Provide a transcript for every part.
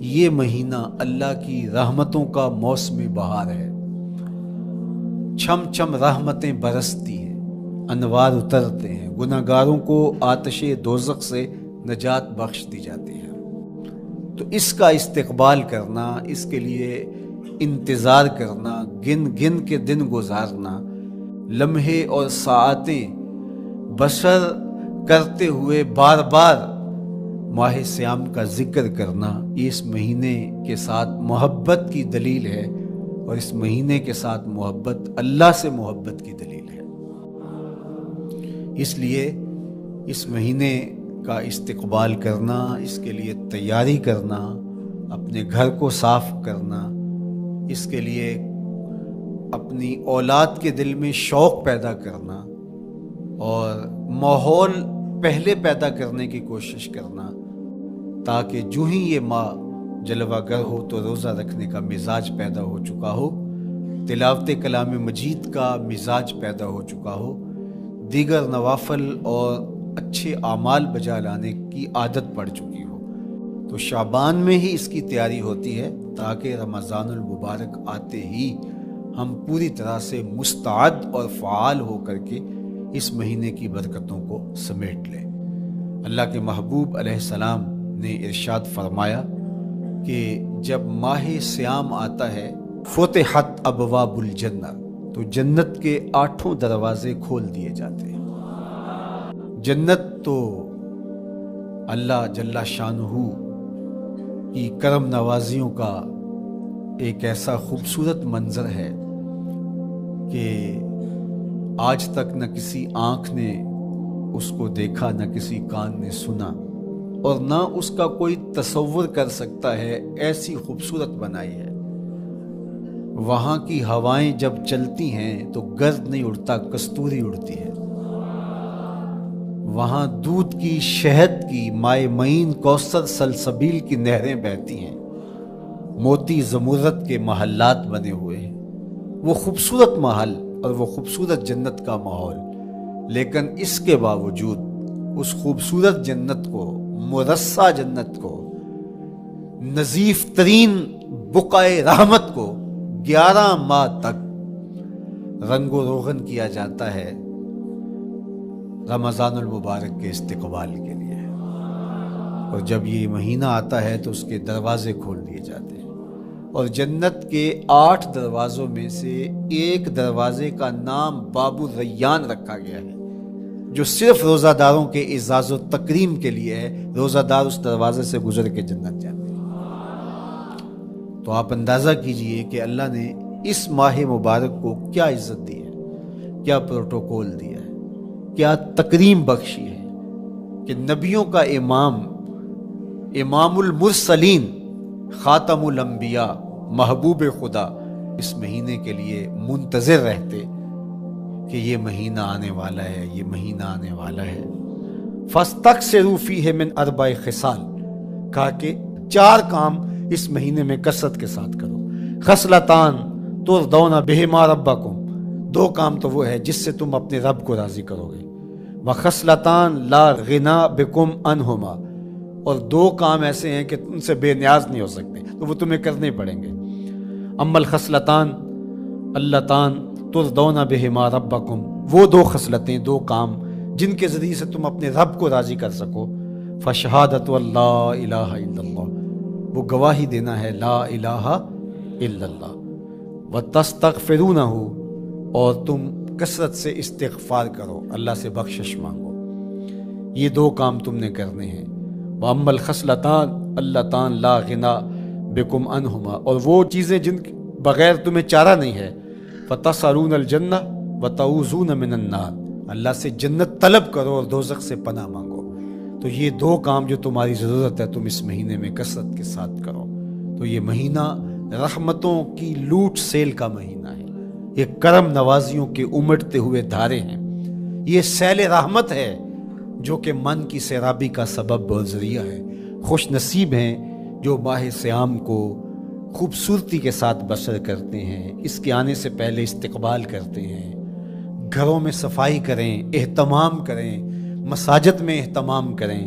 یہ مہینہ اللہ کی رحمتوں کا موسم بہار ہے۔ چھم چھم رحمتیں برستی ہیں، انوار اترتے ہیں، گناہگاروں کو آتش دوزخ سے نجات بخش دی جاتی ہے۔ تو اس کا استقبال کرنا، اس کے لیے انتظار کرنا، گن گن کے دن گزارنا، لمحے اور ساعتیں بسر کرتے ہوئے بار بار ماہ سیام کا ذکر کرنا، یہ اس مہینے کے ساتھ محبت کی دلیل ہے، اور اس مہینے کے ساتھ محبت اللہ سے محبت کی دلیل ہے۔ اس لیے اس مہینے کا استقبال کرنا، اس کے لیے تیاری کرنا، اپنے گھر کو صاف کرنا، اس کے لیے اپنی اولاد کے دل میں شوق پیدا کرنا اور ماحول پہلے پیدا کرنے کی کوشش کرنا، تاکہ جو ہی یہ ماہ جلوہ گر ہو تو روزہ رکھنے کا مزاج پیدا ہو چکا ہو، تلاوت کلام مجید کا مزاج پیدا ہو چکا ہو، دیگر نوافل اور اچھے اعمال بجا لانے کی عادت پڑ چکی ہو۔ تو شعبان میں ہی اس کی تیاری ہوتی ہے، تاکہ رمضان المبارک آتے ہی ہم پوری طرح سے مستعد اور فعال ہو کر کے اس مہینے کی برکتوں کو سمیٹ لیں۔ اللہ کے محبوب علیہ السلام نے ارشاد فرمایا کہ جب ماہ سیام آتا ہے فتحت ابواب الجنہ، تو جنت کے 8 دروازے کھول دیے جاتے ہیں۔ جنت تو اللہ جل شانہ کی کرم نوازیوں کا ایک ایسا خوبصورت منظر ہے کہ آج تک نہ کسی آنکھ نے اس کو دیکھا، نہ کسی کان نے سنا، اور نہ اس کا کوئی تصور کر سکتا ہے، ایسی خوبصورت بنائی ہے۔ وہاں کی ہوائیں جب چلتی ہیں تو گرد نہیں اڑتا، کستوری اڑتی ہے۔ وہاں دودھ کی، شہد کی، مائے معین، کوثر، سلسبیل کی نہریں بہتی ہیں، موتی زمرد کے محلات بنے ہوئے ہیں۔ وہ خوبصورت محل اور وہ خوبصورت جنت کا ماحول، لیکن اس کے باوجود اس خوبصورت جنت کو، مرصع جنت کو، نظیف ترین بقعۂ رحمت کو 11 ماہ تک رنگ و روغن کیا جاتا ہے رمضان المبارک کے استقبال کے لیے، اور جب یہ مہینہ آتا ہے تو اس کے دروازے کھول دیے جاتے ہیں، اور جنت کے 8 دروازوں میں سے ایک دروازے کا نام باب الریان رکھا گیا ہے، جو صرف روزہ داروں کے اعزاز و تکریم کے لیے ہے۔ روزہ دار اس دروازے سے گزر کے جنت جاتے ہیں۔ تو آپ اندازہ کیجئے کہ اللہ نے اس ماہ مبارک کو کیا عزت دی ہے، کیا پروٹوکول دیا ہے، کیا تکریم بخشی ہے، کہ نبیوں کا امام، امام المرسلین، خاتم الانبیاء، محبوب خدا اس مہینے کے لیے منتظر رہتے کہ یہ مہینہ آنے والا ہے، یہ مہینہ آنے والا ہے۔ فَاسْتَكْثِرُوا فِيهِ مِنْ 4 خِصَالٍ، کہا کہ 4 کام اس مہینے میں کثرت کے ساتھ کرو۔ خَصْلَتَانِ تُرْضَوْنَ بِهِمَا رَبَّكُمْ، 2 کام تو وہ ہے جس سے تم اپنے رب کو راضی کرو گے۔ وَخَصْلَتَانِ لَا غِنَىٰ بِكُمْ عَنْهُمَا، اور 2 کام ایسے ہیں کہ ان سے بے نیاز نہیں ہو سکتے، تو وہ تمہیں کرنے پڑیں گے۔ اما الخصلتان اللتان ترضون بہما ربکم، وہ 2 خصلتیں، 2 کام جن کے ذریعے سے تم اپنے رب کو راضی کر سکو۔ فشہادت اللہ الہ الا اللہ، وہ گواہی دینا ہے لا الہ الا اللہ، وتستغفرونہ، اور تم کثرت سے استغفار کرو، اللہ سے بخشش مانگو۔ یہ 2 کام تم نے کرنے ہیں۔ وَأَمَّا الْخَصْلَتَانِ اللَّتَانِ لَا غِنَىٰ بِكُمْ عَنْهُمَا، اور وہ چیزیں جن بغیر تمہیں چارہ نہیں ہے۔ فَتَسْأَلُونَ الْجَنَّةَ وَتَعُوذُونَ مِنَ النَّارِ، اللہ سے جنت طلب کرو اور دوزخ سے پناہ مانگو۔ تو یہ 2 کام جو تمہاری ضرورت ہے تم اس مہینے میں کثرت کے ساتھ کرو۔ تو یہ مہینہ رحمتوں کی لوٹ سیل کا مہینہ ہے، یہ کرم نوازیوں کے امڑتے ہوئے دھارے ہیں، یہ سیل رحمت ہے جو کہ من کی سیرابی کا سبب اور ذریعہ ہے۔ خوش نصیب ہیں جو ماہ سیام کو خوبصورتی کے ساتھ بسر کرتے ہیں، اس کے آنے سے پہلے استقبال کرتے ہیں، گھروں میں صفائی کریں، اہتمام کریں، مساجد میں اہتمام کریں،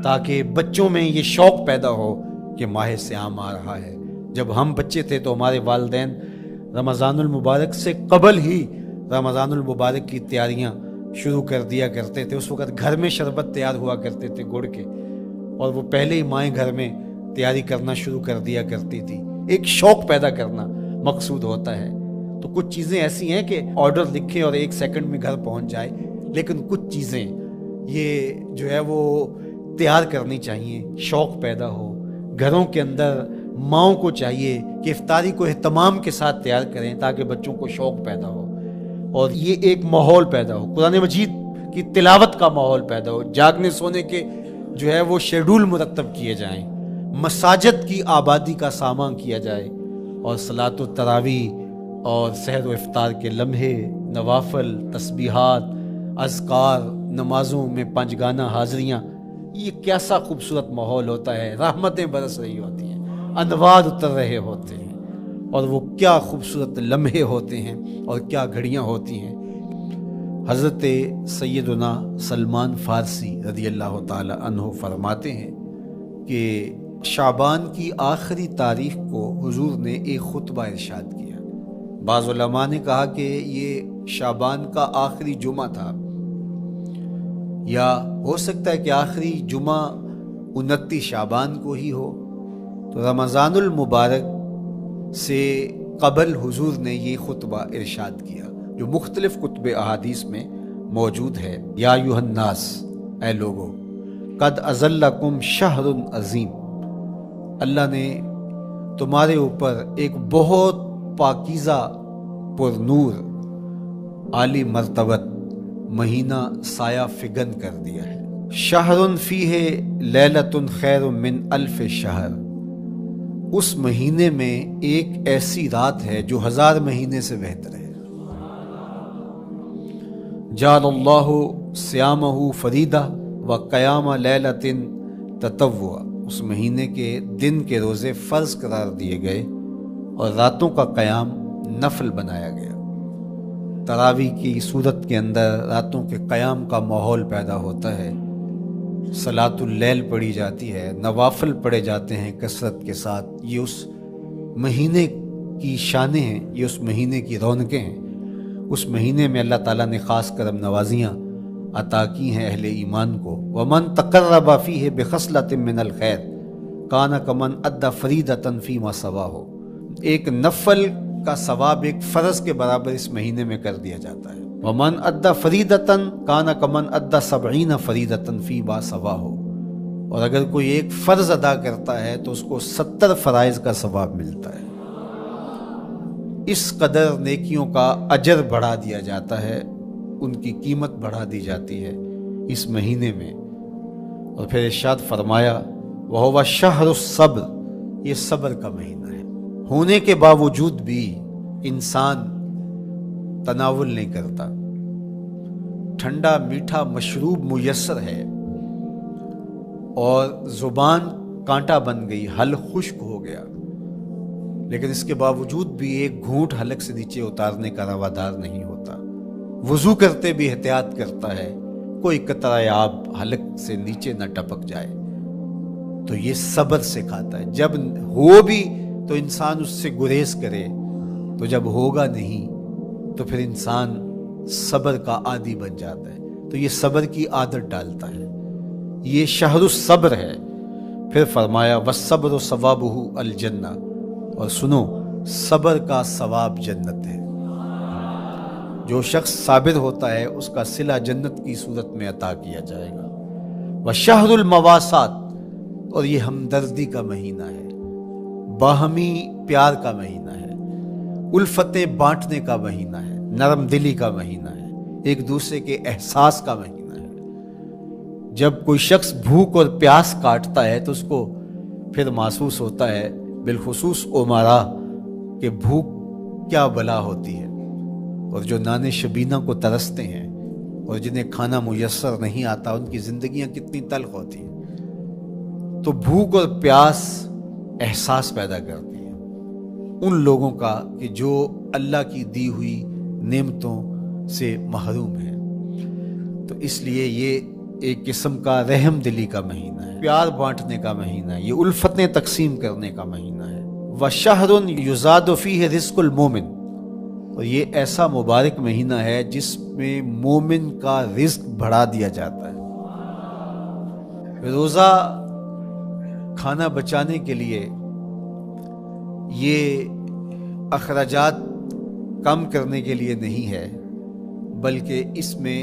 تاکہ بچوں میں یہ شوق پیدا ہو کہ ماہ صیام آ رہا ہے. جب ہم بچے تھے تو ہمارے والدین رمضان المبارک سے قبل ہی رمضان المبارک کی تیاریاں شروع کر دیا کرتے تھے. اس وقت گھر میں شربت تیار ہوا کرتے تھے گڑ کے، اور وہ پہلے ہی مائیں گھر میں تیاری کرنا شروع کر دیا کرتی تھی. ایک شوق پیدا کرنا مقصود ہوتا ہے. تو کچھ چیزیں ایسی ہیں کہ آرڈر لکھیں اور 1 سیکنڈ میں گھر پہنچ جائے، لیکن کچھ چیزیں یہ جو ہے وہ تیار کرنی چاہیے، شوق پیدا ہو. گھروں کے اندر ماؤں کو چاہیے کہ افطاری کو اہتمام کے ساتھ تیار کریں تاکہ بچوں کو شوق پیدا ہو اور یہ ایک ماحول پیدا ہو، قرآن مجید کی تلاوت کا ماحول پیدا ہو، جاگنے سونے کے جو ہے وہ شیڈول مرتب کیے جائیں، مساجد کی آبادی کا سامان کیا جائے، اور صلاۃ التراویح اور سحر و افطار کے لمحے، نوافل، تسبیحات، اذکار، نمازوں میں 5 گانہ حاضریاں، یہ کیسا خوبصورت ماحول ہوتا ہے. رحمتیں برس رہی ہوتی ہیں، انوار اتر رہے ہوتے ہیں، اور وہ کیا خوبصورت لمحے ہوتے ہیں اور کیا گھڑیاں ہوتی ہیں. حضرت سیدنا سلمان فارسی رضی اللہ تعالی عنہ فرماتے ہیں کہ شعبان کی آخری تاریخ کو حضور نے ایک خطبہ ارشاد کیا. بعض علماء نے کہا کہ یہ شعبان کا آخری جمعہ تھا، یا ہو سکتا ہے کہ آخری جمعہ 29 شعبان کو ہی ہو. تو رمضان المبارک سے قبل حضور نے یہ خطبہ ارشاد کیا جو مختلف کتب احادیث میں موجود ہے. یا ایھا الناس، اے لوگو، قد اظلکم شہر عظیم، اللہ نے تمہارے اوپر ایک بہت پاکیزہ، پر نور، عالی مرتبت مہینہ سایہ فگن کر دیا ہے. شہر فیہ لیلۃ خیر من الف شہر، اس مہینے میں ایک ایسی رات ہے جو 1000 مہینے سے بہتر ہے. جعل اللہ صیامہ فریدہ و قیام لیلۃ تطوع، اس مہینے کے دن کے روزے فرض قرار دیے گئے اور راتوں کا قیام نفل بنایا گیا. تراویح کی صورت کے اندر راتوں کے قیام کا ماحول پیدا ہوتا ہے، صلاۃ اللیل پڑھی جاتی ہے، نوافل پڑھے جاتے ہیں کثرت کے ساتھ. یہ اس مہینے کی شانیں ہیں، یہ اس مہینے کی رونقیں ہیں. اس مہینے میں اللہ تعالیٰ نے خاص کرم نوازیاں عطا کی ہیں اہل ایمان کو. وَمَن تَقَرَّبَ فِيهِ بِخَصْلَةٍ مِّنَ الْخَيْرِ كَانَ كَمَنْ أَدَّى فَرِيضَةً فِيمَا سَوَاهُ، ایک نفل کا ثواب ایک فرض کے برابر اس مہینے میں کر دیا جاتا ہے. وَمَنْ أَدَّى فَرِيضَةً كَانَ كَمَنْ أَدَّى 70 فَرِيضَةً فِيمَا سَوَاهُ، اور اگر کوئی ایک فرض ادا کرتا ہے تو اس کو 70 فرائض کا ثواب ملتا ہے. اس قدر نیکیوں کا اجر بڑھا دیا جاتا ہے، ان کی قیمت بڑھا دی جاتی ہے اس مہینے میں. اور پھر ارشاد فرمایا وَهُوَ شَهْرُ الصَّبْرِ، یہ صبر کا مہینہ ہے. ہونے کے باوجود بھی انسان تناول نہیں کرتا. ٹھنڈا میٹھا مشروب میسر ہے اور زبان کانٹا بن گئی، حلق خشک ہو گیا، لیکن اس کے باوجود بھی ایک گھونٹ حلق سے نیچے اتارنے کا روادار نہیں ہوتا. وضو کرتے بھی احتیاط کرتا ہے کوئی قطرہ آب حلق سے نیچے نہ ٹپک جائے. تو یہ صبر سکھاتا ہے. جب ہو بھی تو انسان اس سے گریز کرے، تو جب ہوگا نہیں تو پھر انسان صبر کا عادی بن جاتا ہے. تو یہ صبر کی عادت ڈالتا ہے. یہ شہر الصبر ہے. پھر فرمایا والصبر ثوابہ الجنہ، اور سنو صبر کا ثواب جنت ہے. جو شخص صابر ہوتا ہے اس کا صلہ جنت کی صورت میں عطا کیا جائے گا. وشہر المواسات، اور یہ ہمدردی کا مہینہ ہے، باہمی پیار کا مہینہ ہے، الفتیں بانٹنے کا مہینہ ہے، نرم دلی کا مہینہ ہے، ایک دوسرے کے احساس کا مہینہ ہے. جب کوئی شخص بھوک اور پیاس کاٹتا ہے تو اس کو پھر محسوس ہوتا ہے، بالخصوص امراء، کہ بھوک کیا بلا ہوتی ہے. اور جو نان شبینہ کو ترستے ہیں اور جنہیں کھانا میسر نہیں آتا ان کی زندگیاں کتنی تلخ ہوتی ہیں. تو بھوک اور پیاس احساس پیدا کرتی ہے ان لوگوں کا کہ جو اللہ کی دی ہوئی نعمتوں سے محروم ہیں. تو اس لیے یہ ایک قسم کا رحم دلی کا مہینہ ہے، پیار بانٹنے کا مہینہ ہے، یہ الفتیں تقسیم کرنے کا مہینہ ہے۔ وَشَهْرٌ يُزَادُ فِيهِ رِزْقُ الْمُؤْمِنِ، اور یہ ایسا مبارک مہینہ ہے جس میں مومن کا رزق بڑھا دیا جاتا ہے۔ روزہ کھانا بچانے کے لیے، یہ اخراجات کم کرنے کے لیے نہیں ہے، بلکہ اس میں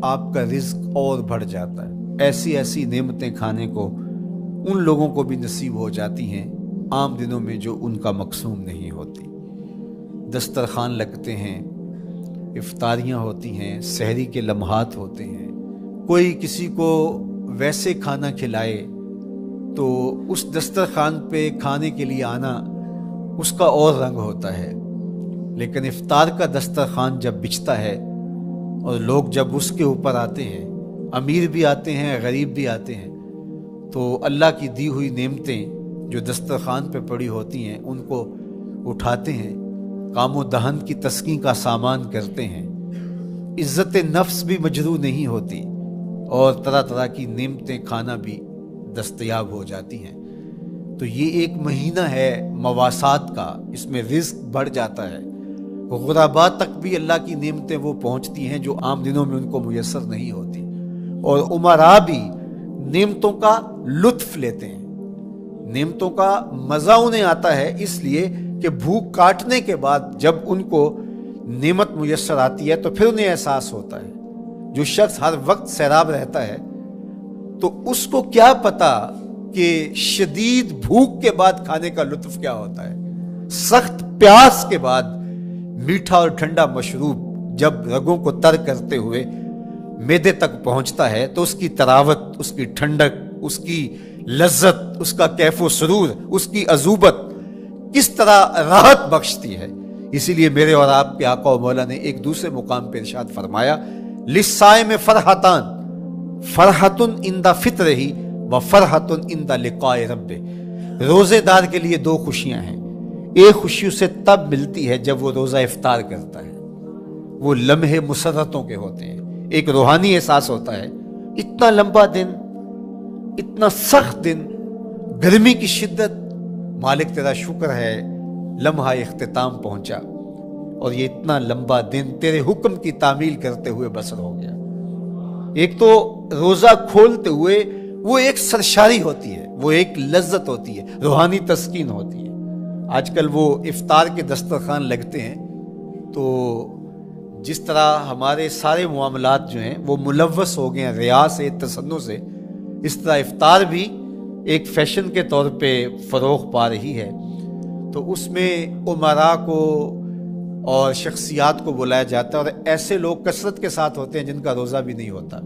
آپ کا رزق اور بڑھ جاتا ہے۔ ایسی ایسی نعمتیں کھانے کو ان لوگوں کو بھی نصیب ہو جاتی ہیں عام دنوں میں جو ان کا مقسوم نہیں ہوتی۔ دسترخوان لگتے ہیں، افطاریاں ہوتی ہیں، سحری کے لمحات ہوتے ہیں، کوئی کسی کو ویسے کھانا کھلائے تو اس دسترخوان پہ کھانے کے لیے آنا اس کا اور رنگ ہوتا ہے۔ لیکن افطار کا دسترخوان جب بچھتا ہے اور لوگ جب اس کے اوپر آتے ہیں، امیر بھی آتے ہیں، غریب بھی آتے ہیں، تو اللہ کی دی ہوئی نعمتیں جو دسترخوان پہ پڑی ہوتی ہیں ان کو اٹھاتے ہیں، کام و دہن کی تسکین کا سامان کرتے ہیں، عزت نفس بھی مجروح نہیں ہوتی اور طرح طرح کی نعمتیں کھانا بھی دستیاب ہو جاتی ہیں۔ تو یہ ایک مہینہ ہے مواسات کا، اس میں رزق بڑھ جاتا ہے، غرباء تک بھی اللہ کی نعمتیں وہ پہنچتی ہیں جو عام دنوں میں ان کو میسر نہیں ہوتی، اور امراء بھی نعمتوں کا لطف لیتے ہیں، نعمتوں کا مزہ انہیں آتا ہے، اس لیے کہ بھوک کاٹنے کے بعد جب ان کو نعمت میسر آتی ہے تو پھر انہیں احساس ہوتا ہے۔ جو شخص ہر وقت سیراب رہتا ہے تو اس کو کیا پتا کہ شدید بھوک کے بعد کھانے کا لطف کیا ہوتا ہے۔ سخت پیاس کے بعد میٹھا اور ٹھنڈا مشروب جب رگوں کو تر کرتے ہوئے معدے تک پہنچتا ہے تو اس کی تراوت، اس کی ٹھنڈک، اس کی لذت، اس کا کیف و سرور، اس کی عذوبت کس طرح راحت بخشتی ہے۔ اسی لیے میرے اور آپ کے آقا و مولا نے ایک دوسرے مقام پہ ارشاد فرمایا، للصائم فرحتان، فرحت عند فطرہ و فرحت عند لقاء ربہ۔ روزے دار کے لیے دو خوشیاں ہیں، ایک خوشی اسے تب ملتی ہے جب وہ روزہ افطار کرتا ہے، وہ لمحے مسرتوں کے ہوتے ہیں، ایک روحانی احساس ہوتا ہے، اتنا لمبا دن، اتنا سخت دن، گرمی کی شدت، مالک تیرا شکر ہے لمحہ اختتام پہنچا اور یہ اتنا لمبا دن تیرے حکم کی تعمیل کرتے ہوئے بسر ہو گیا۔ ایک تو روزہ کھولتے ہوئے وہ ایک سرشاری ہوتی ہے، وہ ایک لذت ہوتی ہے، روحانی تسکین ہوتی ہے۔ آج کل وہ افطار کے دسترخوان لگتے ہیں تو جس طرح ہمارے سارے معاملات جو ہیں وہ ملوث ہو گئے ہیں ریا سے، تصنع سے، اس طرح افطار بھی ایک فیشن کے طور پہ فروغ پا رہی ہے۔ تو اس میں امراء کو اور شخصیات کو بلایا جاتا ہے اور ایسے لوگ کثرت کے ساتھ ہوتے ہیں جن کا روزہ بھی نہیں ہوتا،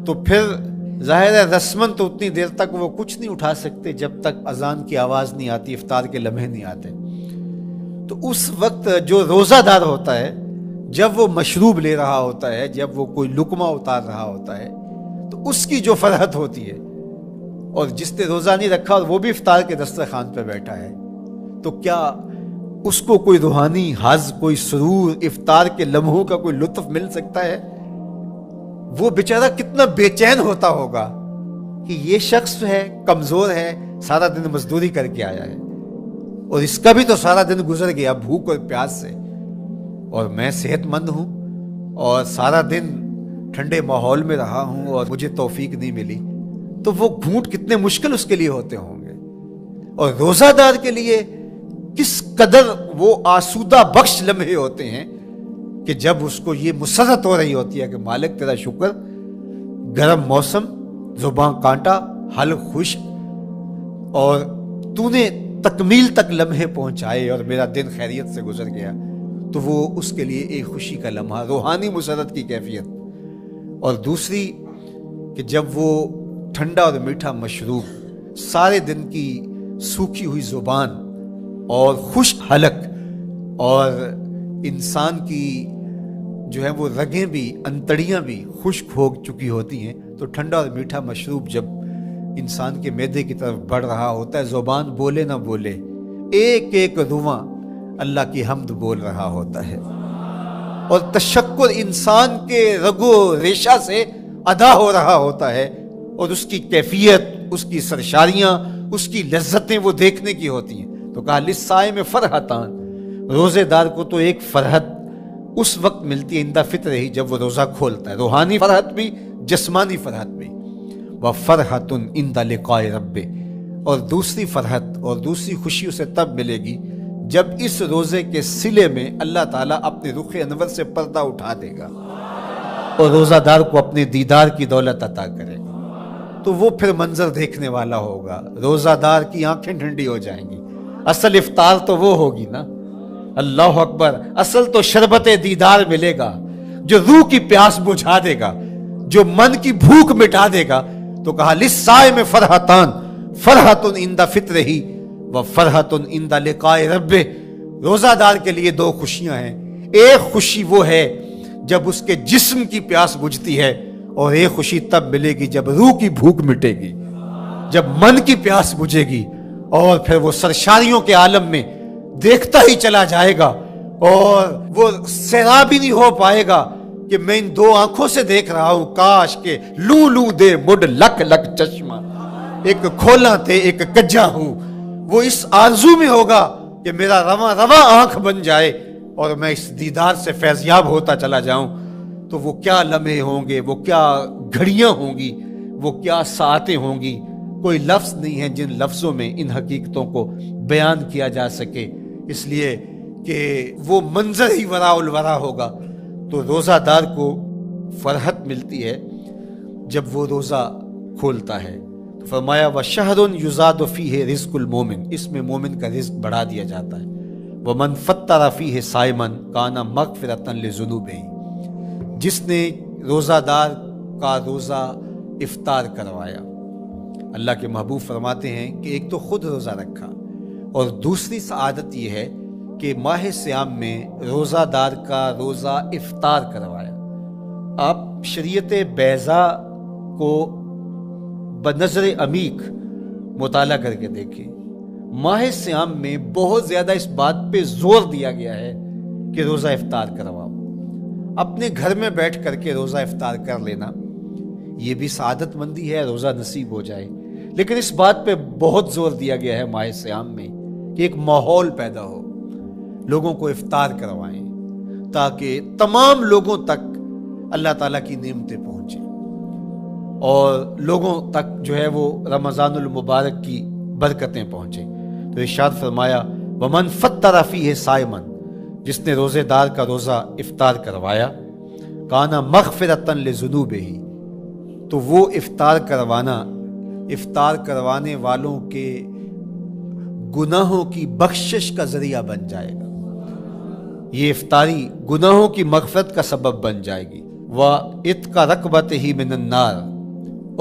تو پھر ظاہر ہے رسماً تو اتنی دیر تک وہ کچھ نہیں اٹھا سکتے جب تک اذان کی آواز نہیں آتی، افطار کے لمحے نہیں آتے۔ تو اس وقت جو روزہ دار ہوتا ہے جب وہ مشروب لے رہا ہوتا ہے، جب وہ کوئی لقمہ اتار رہا ہوتا ہے، تو اس کی جو فرحت ہوتی ہے، اور جس نے روزہ نہیں رکھا اور وہ بھی افطار کے دسترخوان پہ بیٹھا ہے، تو کیا اس کو کوئی روحانی حظ، کوئی سرور، افطار کے لمحوں کا کوئی لطف مل سکتا ہے؟ وہ بیچارہ کتنا بے چین ہوتا ہوگا کہ یہ شخص ہے کمزور ہے، سارا دن مزدوری کر کے آیا ہے اور اس کا بھی تو سارا دن گزر گیا بھوک اور پیاس سے، اور میں صحت مند ہوں اور سارا دن ٹھنڈے ماحول میں رہا ہوں اور مجھے توفیق نہیں ملی، تو وہ گھونٹ کتنے مشکل اس کے لیے ہوتے ہوں گے۔ اور روزہ دار کے لیے کس قدر وہ آسودہ بخش لمحے ہوتے ہیں کہ جب اس کو یہ مسرت ہو رہی ہوتی ہے کہ مالک تیرا شکر، گرم موسم، زبان کانٹا، حلق خشک، اور تو نے تکمیل تک لمحے پہنچائے اور میرا دن خیریت سے گزر گیا، تو وہ اس کے لیے ایک خوشی کا لمحہ، روحانی مسرت کی کیفیت۔ اور دوسری کہ جب وہ ٹھنڈا اور میٹھا مشروب، سارے دن کی سوکھی ہوئی زبان اور خشک حلق، اور انسان کی جو ہے وہ رگیں بھی، انتڑیاں بھی خشک ہو چکی ہوتی ہیں، تو ٹھنڈا اور میٹھا مشروب جب انسان کے معدے کی طرف بڑھ رہا ہوتا ہے، زبان بولے نہ بولے، ایک ایک رواں اللہ کی حمد بول رہا ہوتا ہے، اور تشکر انسان کے رگو ریشہ سے ادا ہو رہا ہوتا ہے اور اس کی کیفیت، اس کی سرشاریاں، اس کی لذتیں وہ دیکھنے کی ہوتی ہیں۔ تو کہا للصائم فرحتان، روزے دار کو تو ایک فرحت اس وقت ملتی ہے عند فطر ہی، جب وہ روزہ کھولتا ہے، روحانی فرحت بھی، جسمانی فرحت بھی۔ وفرحۃ عند لقاء رب، اور دوسری فرحت اور دوسری خوشی اسے تب ملے گی جب اس روزے کے صلے میں اللہ تعالیٰ اپنے رخ انور سے پردہ اٹھا دے گا اور روزہ دار کو اپنے دیدار کی دولت عطا کرے گا، تو وہ پھر منظر دیکھنے والا ہوگا، روزہ دار کی آنکھیں ٹھنڈی ہو جائیں گی۔ اصل افطار تو وہ ہوگی نا، اللہ اکبر، اصل تو شربت دیدار ملے گا جو روح کی پیاس بجھا دے گا، جو من کی بھوک مٹا دے گا۔ تو کہا للصائم فرحتان، فرحۃ عند فطرہ وفرحۃ عند لقاء ربہ، روزہ دار کے لیے دو خوشیاں ہیں، ایک خوشی وہ ہے جب اس کے جسم کی پیاس بجھتی ہے، اور ایک خوشی تب ملے گی جب روح کی بھوک مٹے گی، جب من کی پیاس بجھے گی، اور پھر وہ سرشاریوں کے عالم میں دیکھتا ہی چلا جائے گا، اور وہ سیراب ہی نہیں ہو پائے گا کہ میں ان دو آنکھوں سے دیکھ رہا ہوں، کاش کے لوں لوں دے مڈ لک لک چشمہ، ایک کھولا تے ایک کجا ہوں۔ وہ اس آرزو میں ہوگا کہ میرا رواں رواں آنکھ بن جائے اور میں اس دیدار سے فیضیاب ہوتا چلا جاؤں۔ تو وہ کیا لمحے ہوں گے، وہ کیا گھڑیاں ہوں گی، وہ کیا ساعتیں ہوں گی، کوئی لفظ نہیں ہے جن لفظوں میں ان حقیقتوں کو بیان کیا جا سکے، اس لیے کہ وہ منظر ہی وراء الورا ہوگا۔ تو روزہ دار کو فرحت ملتی ہے جب وہ روزہ کھولتا ہے۔ تو فرمایا وَشَهْرٌ يُزَادُ فِيهِ رِزْقُ الْمُؤْمِنِ، اس میں مومن کا رزق بڑھا دیا جاتا ہے۔ وَمَنْ فَطَّرَ فِيهِ صَائِمًا كَانَ مَغْفِرَةً لِذُنُوبِهِ، جس نے روزہ دار کا روزہ افطار کروایا، اللہ کے محبوب فرماتے ہیں کہ ایک تو خود روزہ رکھا، اور دوسری سعادت یہ ہے کہ ماہ سیام میں روزہ دار کا روزہ افطار کروایا۔ آپ شریعت بیضاء کو بنظر عمیق مطالعہ کر کے دیکھیں، ماہ سیام میں بہت زیادہ اس بات پہ زور دیا گیا ہے کہ روزہ افطار کرواؤ۔ اپنے گھر میں بیٹھ کر کے روزہ افطار کر لینا یہ بھی سعادت مندی ہے، روزہ نصیب ہو جائے، لیکن اس بات پہ بہت زور دیا گیا ہے ماہ سیام میں کہ ایک ماحول پیدا ہو، لوگوں کو افطار کروائیں تاکہ تمام لوگوں تک اللہ تعالیٰ کی نعمتیں پہنچیں، اور لوگوں تک جو ہے وہ رمضان المبارک کی برکتیں پہنچیں۔ تو ارشاد فرمایا وَمَنْ فَطَّرَ فِيهِ صَائِمًا، جس نے روزے دار کا روزہ افطار کروایا، کَانَ مَغْفِرَةً لِذُنُوبِهِ، تو وہ افطار کروانے والوں کے گناہوں کی بخشش کا ذریعہ بن جائے گا، یہ افطاری گناہوں کی مغفرت کا سبب بن جائے گی۔ وَعِتْقَ رَقْبَتِهِ مِنَ النَّارِ،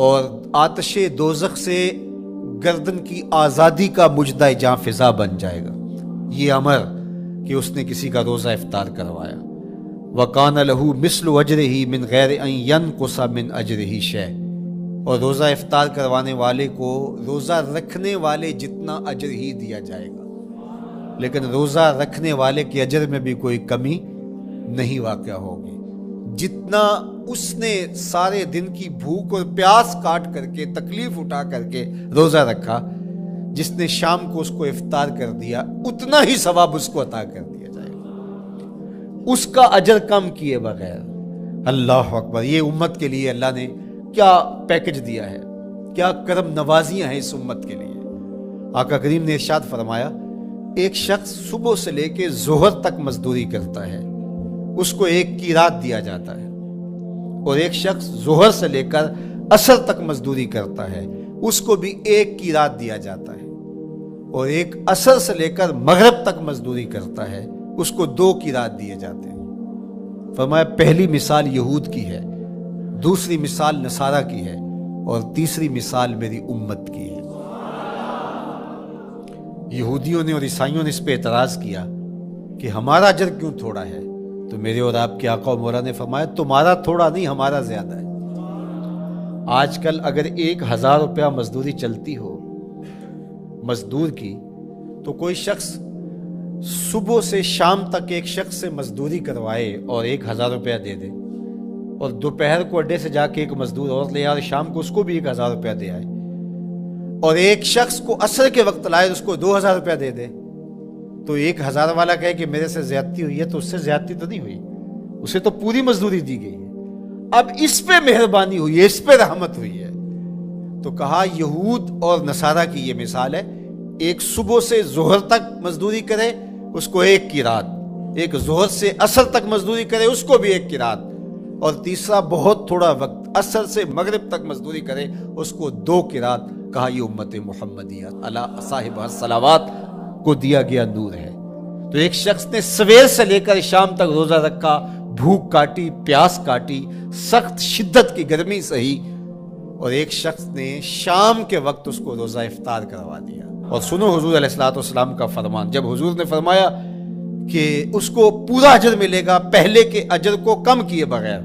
اور آتش دوزخ سے گردن کی آزادی کا مجدہ جاں فضا بن جائے گا یہ امر کہ اس نے کسی کا روزہ افطار کروایا۔ وَقَانَ لَهُ مِثْلُ أَجْرِهِ مِنْ غَيْرِ أَنْ يَنْقُصَ مِنْ أَجْرِهِ شَيْءٌ، اور روزہ افطار کروانے والے کو روزہ رکھنے والے جتنا اجر ہی دیا جائے گا، لیکن روزہ رکھنے والے کے اجر میں بھی کوئی کمی نہیں واقع ہوگی۔ جتنا اس نے سارے دن کی بھوک اور پیاس کاٹ کر کے تکلیف اٹھا کر کے روزہ رکھا، جس نے شام کو اس کو افطار کر دیا اتنا ہی ثواب اس کو عطا کر دیا جائے گا، اس کا اجر کم کیے بغیر۔ اللہ اکبر، یہ امت کے لیے اللہ نے کیا پیکج دیا ہے، کیا کرم نوازیاں ہیں اس امت کے لیے۔ آقا کریم نے ارشاد فرمایا ایک شخص صبح سے لے کے ظہر تک مزدوری کرتا ہے، اس کو ایک قیراط دیا جاتا ہے، اور ایک شخص ظہر سے لے کر عصر تک مزدوری کرتا ہے، اس کو بھی ایک قیراط دیا جاتا ہے، اور ایک عصر سے لے کر مغرب تک مزدوری کرتا ہے، اس کو 2 قیراط دیے جاتے ہیں۔ فرمایا پہلی مثال یہود کی ہے، دوسری مثال نصارہ کی ہے، اور تیسری مثال میری امت کی ہے۔ یہودیوں نے اور عیسائیوں نے اس پہ اعتراض کیا کہ ہمارا اجر کیوں تھوڑا ہے، تو میرے اور آپ کے آقا و مولا نے فرمایا تمہارا تھوڑا نہیں، ہمارا زیادہ ہے۔ آج کل اگر 1000 روپیہ مزدوری چلتی ہو مزدور کی، تو کوئی شخص صبح سے شام تک ایک شخص سے مزدوری کروائے اور 1000 روپیہ دے دے، اور دوپہر کو اڈے سے جا کے ایک مزدور عورت لے آئے، شام کو اس کو بھی 1000 روپیہ دے آئے، اور ایک شخص کو عصر کے وقت لائے اس کو 2000 روپیہ دے دے، تو 1000 والا کہے کہ میرے سے زیادتی ہوئی ہے، تو اس سے زیادتی تو نہیں ہوئی، اسے تو پوری مزدوری دی گئی ہے، اب اس پہ مہربانی ہوئی ہے، اس پہ رحمت ہوئی ہے۔ تو کہا یہود اور نصارہ کی یہ مثال ہے، ایک صبح سے ظہر تک مزدوری کرے اس کو 1 قیراط، ایک ظہر سے عصر تک مزدوری کرے اس کو بھی 1 قیراط، اور تیسرا بہت تھوڑا وقت عصر سے مغرب تک مزدوری کرے اس کو 2 قیراط۔ کہا یہ امت محمدیہ علی صاحب الصلوات کو دیا گیا نور ہے۔ تو ایک شخص نے سویر سے لے کر شام تک روزہ رکھا، بھوک کاٹی، پیاس کاٹی، سخت شدت کی گرمی سہی، اور ایک شخص نے شام کے وقت اس کو روزہ افطار کروا دیا۔ اور سنو حضور علیہ السلام کا فرمان، جب حضور نے فرمایا کہ اس کو پورا اجر ملے گا پہلے کے اجر کو کم کیے بغیر،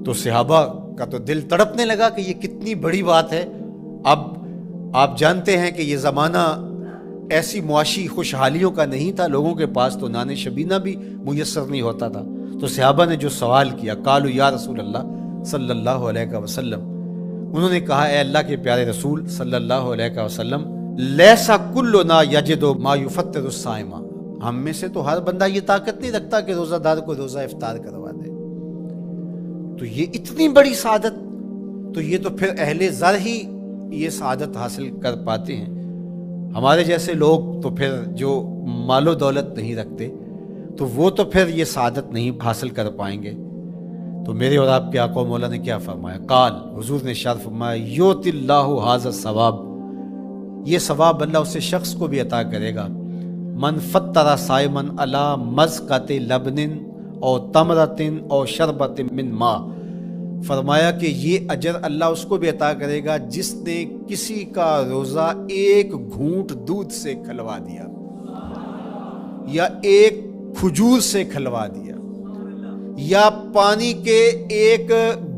تو صحابہ کا تو دل تڑپنے لگا کہ یہ کتنی بڑی بات ہے۔ اب آپ جانتے ہیں کہ یہ زمانہ ایسی معاشی خوشحالیوں کا نہیں تھا، لوگوں کے پاس تو نان شبینہ بھی میسر نہیں ہوتا تھا، تو صحابہ نے جو سوال کیا، قالوا یا رسول اللہ صلی اللہ علیہ وسلم، انہوں نے کہا اے اللہ کے پیارے رسول صلی اللہ علیہ وسلم، لیسا کلنا یجد ما یفطر الصائم، ہم میں سے تو ہر بندہ یہ طاقت نہیں رکھتا کہ روزہ دار کو روزہ افطار کروا دے، تو یہ اتنی بڑی سعادت، تو یہ تو پھر اہل زر ہی یہ سعادت حاصل کر پاتے ہیں، ہمارے جیسے لوگ تو پھر جو مال و دولت نہیں رکھتے تو وہ تو پھر یہ سعادت نہیں حاصل کر پائیں گے۔ تو میرے اور آپ کے آقا و مولا نے کیا فرمایا؟ قال، حضور نے ارشاد فرمایا، یؤتی اللہ ھذا الثواب، یہ ثواب اللہ اسے شخص کو بھی عطا کرے گا، من فطر صائما علی مزقۃ لبن او تمرۃ او شربۃ من ماء، فرمایا کہ یہ اجر اللہ اس کو بھی عطا کرے گا جس نے کسی کا روزہ 1 گھونٹ دودھ سے کھلوا دیا، یا 1 کھجور سے کھلوا دیا، یا پانی کے 1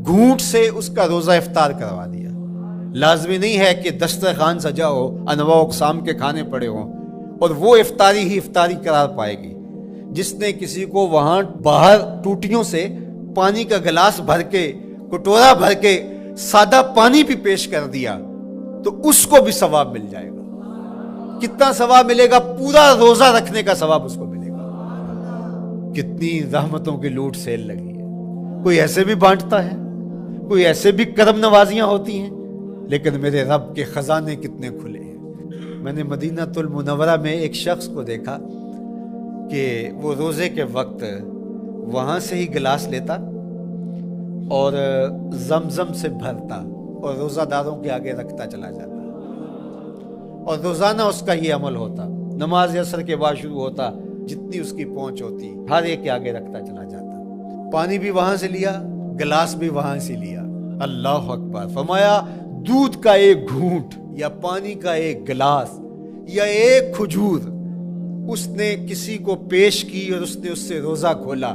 گھونٹ سے اس کا روزہ افطار کروا دیا۔ لازمی نہیں ہے کہ دسترخوان سجا ہو، انواع اقسام کے کھانے پڑے ہوں اور وہ افطاری ہی افطاری قرار پائے گی۔ جس نے کسی کو وہاں باہر ٹوٹیوں سے پانی کا گلاس بھر کے، کٹورا بھر کے سادہ پانی بھی پیش کر دیا تو اس کو بھی ثواب مل جائے گا۔ کتنا ثواب ملے گا؟ پورا روزہ رکھنے کا ثواب اس کو ملے گا۔ کتنی رحمتوں کی لوٹ سیل لگی ہے، کوئی ایسے بھی بانٹتا ہے، کوئی ایسے بھی کرم نوازیاں ہوتی ہیں، لیکن میرے رب کے خزانے کتنے کھلے ہیں۔ میں نے مدینہ المنورہ میں ایک شخص کو دیکھا کہ وہ روزے کے وقت وہاں سے ہی گلاس لیتا اور زمزم سے بھرتا اور روزہ داروں کے آگے رکھتا چلا جاتا، اور روزانہ اس کا یہ عمل ہوتا، نماز عصر کے بعد شروع ہوتا، جتنی اس کی پہنچ ہوتی ہر ایک کے آگے رکھتا چلا جاتا، پانی بھی وہاں سے لیا، گلاس بھی وہاں سے لیا۔ اللہ اکبر! فرمایا دودھ کا 1 گھونٹ یا پانی کا 1 گلاس یا 1 کھجور اس نے کسی کو پیش کی اور اس نے اس سے روزہ کھولا،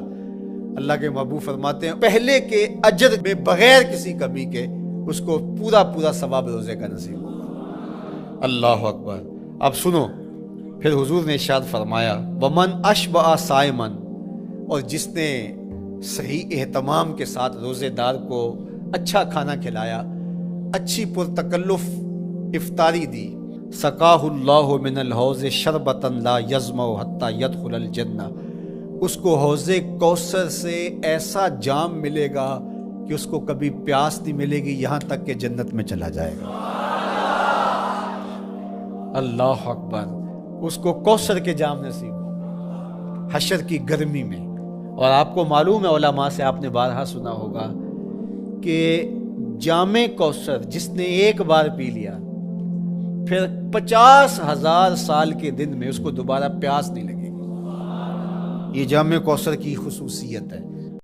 اللہ کے محبوب فرماتے ہیں پہلے کے اجر میں بغیر کسی کمی کے اس کو پورا ثواب روزے کا نصیب ہوگا۔ اللہ اکبر! اب سنو، پھر حضور نے ارشاد فرمایا ومن اشبع صائما، اور جس نے صحیح اہتمام کے ساتھ روزے دار کو اچھا کھانا کھلایا، اچھی پرتکلف افطاری دی، سقاہ اللہ من الحوض شربتا لا یظمأ حتی یدخل الجنہ، اس کو حوض کوثر سے ایسا جام ملے گا کہ اس کو کبھی پیاس نہیں ملے گی یہاں تک کہ جنت میں چلا جائے گا۔ اللہ اکبر! اس کو کوثر کے جام نصیب ہو حشر کی گرمی میں۔ اور آپ کو معلوم ہے، علماء سے آپ نے بارہا سنا ہوگا کہ جام کوثر جس نے ایک بار پی لیا پھر 50,000 سال کے دن میں اس کو دوبارہ پیاس نہیں لگے گی۔ یہ جام کوثر کی خصوصیت ہے۔